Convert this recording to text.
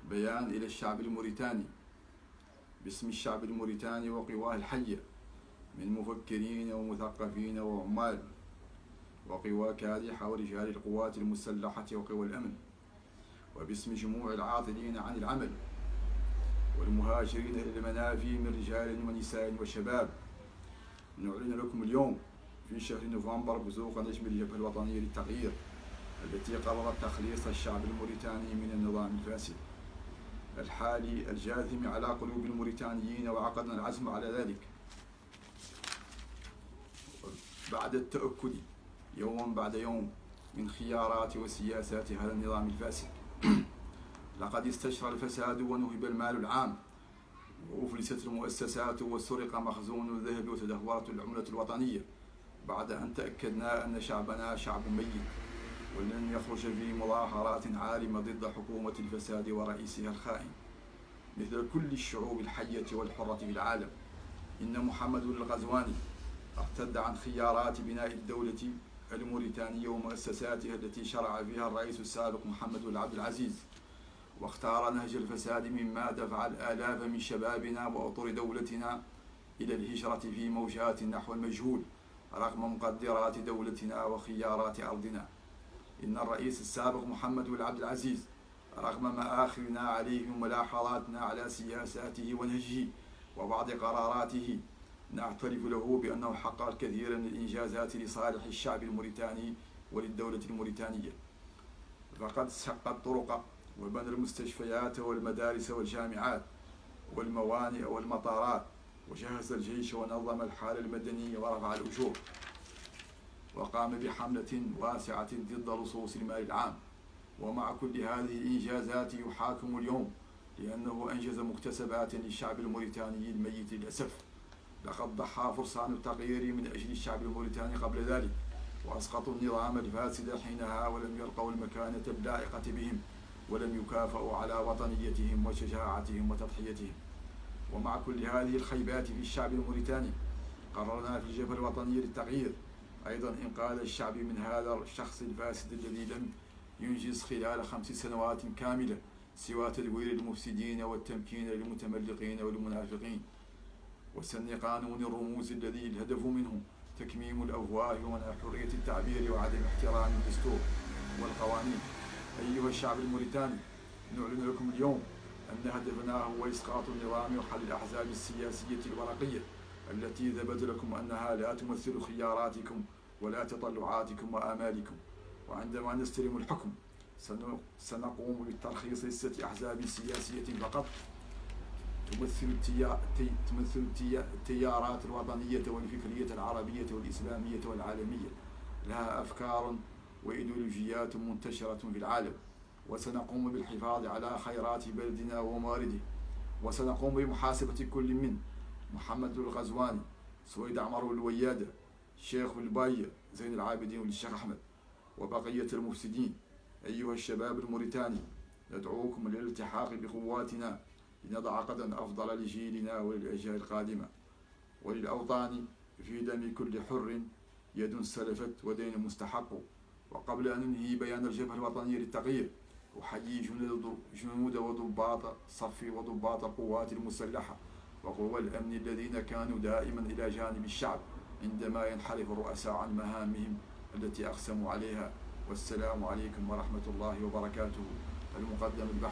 بيان إلى الشعب الموريتاني باسم الشعب الموريتاني وقواه الحية من مفكرين ومثقفين وعمال وقوى كادحة ورجال القوات المسلحة وقوى الأمن، وباسم جموع العاطلين عن العمل والمهاجرين إلى المنافي من رجال ونساء وشباب، نعلن لكم اليوم في شهر نوفمبر بزوق نجم الجبهة الوطنية للتغيير التي قررت تخليص الشعب الموريتاني من النظام الفاسد الحالي الجاثم على قلوب الموريتانيين، وعقدنا العزم على ذلك بعد التأكد يوما بعد يوم من خيارات وسياسات هذا النظام الفاسد. لقد استشرى الفساد ونهب المال العام وأفلست المؤسسات وسرق مخزون الذهب وتدهورت العملة الوطنية، بعد أن تأكدنا أن شعبنا شعب ميت ولن يخرج في مظاهرات عارمة ضد حكومة الفساد ورئيسها الخائن مثل كل الشعوب الحية والحرة في العالم. إن محمد الغزواني ارتد عن خيارات بناء الدولة الموريتانية ومؤسساتها التي شرع فيها الرئيس السابق محمد العبد العزيز، واختار نهج الفساد مما دفع الآلاف من شبابنا وأطر دولتنا إلى الهجرة في موجات نحو المجهول رغم مقدرات دولتنا وخيارات أرضنا. إن الرئيس السابق محمد العبد العزيز رغم مآخذنا عليه وملاحظاتنا على سياساته ونهجه وبعض قراراته نعترف له بأنه حقق الكثير من الإنجازات لصالح الشعب الموريتاني وللدولة الموريتانية، فقد شق الطرق وبنى المستشفيات والمدارس والجامعات والموانئ والمطارات وجهز الجيش ونظم الحال المدني ورفع الأجور وقام بحملة واسعة ضد لصوص المال العام. ومع كل هذه الإنجازات يحاكم اليوم لأنه أنجز مكتسبات للشعب الموريتاني الميت للأسف. لقد ضحى فرسان التغيير من أجل الشعب الموريتاني قبل ذلك وأسقطوا النظام الفاسد حينها ولم يلقوا المكانة اللائقة بهم ولم يكافئوا على وطنيتهم وشجاعتهم وتضحيتهم. ومع كل هذه الخيبات في الشعب الموريتاني قررنا في الجبهة الوطنية للتغيير أيضا إنقاذ الشعب من هذا الشخص الفاسد الذي لم ينجز خلال 5 سنوات كاملة سوى تدوير المفسدين والتمكين للمتملقين والمنافقين وسن قانون الرموز الذي الهدف منه تكميم الأفواه ومنع حرية التعبير وعدم احترام الدستور والقوانين. أيها الشعب الموريتاني، نعلن لكم اليوم أن هدفنا هو إسقاط النظام وحل الأحزاب السياسية الورقية التي ثبت لكم أنها لا تمثل خياراتكم ولا تطلعاتكم وآمالكم. وعندما نستلم الحكم سنقوم بالترخيص ل6 أحزاب سياسية فقط تمثل التيارات الوطنية والفكرية العربية والإسلامية والعالمية، لها أفكار وإيديولوجيات منتشرة في العالم. وسنقوم بالحفاظ على خيرات بلدنا وموارده، وسنقوم بمحاسبة كل من محمد الغزواني، سويد عمر الويادة، الشيخ الباية، زين العابدين والشيخ أحمد وبقية المفسدين. أيها الشباب الموريتاني، ندعوكم للالتحاق بقواتنا لنضع قدما أفضل لجيلنا وللأجيال القادمة وللأوطان. في دم كل حر يد سلفت ودين مستحق. وقبل أن ننهي بيان الجبهة الوطنية للتغيير أحيي جنود وضباط صف وضباط القوات المسلحة وقوى الأمن الذين كانوا دائما إلى جانب الشعب عندما ينحرف الرؤساء عن مهامهم التي أقسموا عليها. والسلام عليكم ورحمة الله وبركاته. المقدم البحث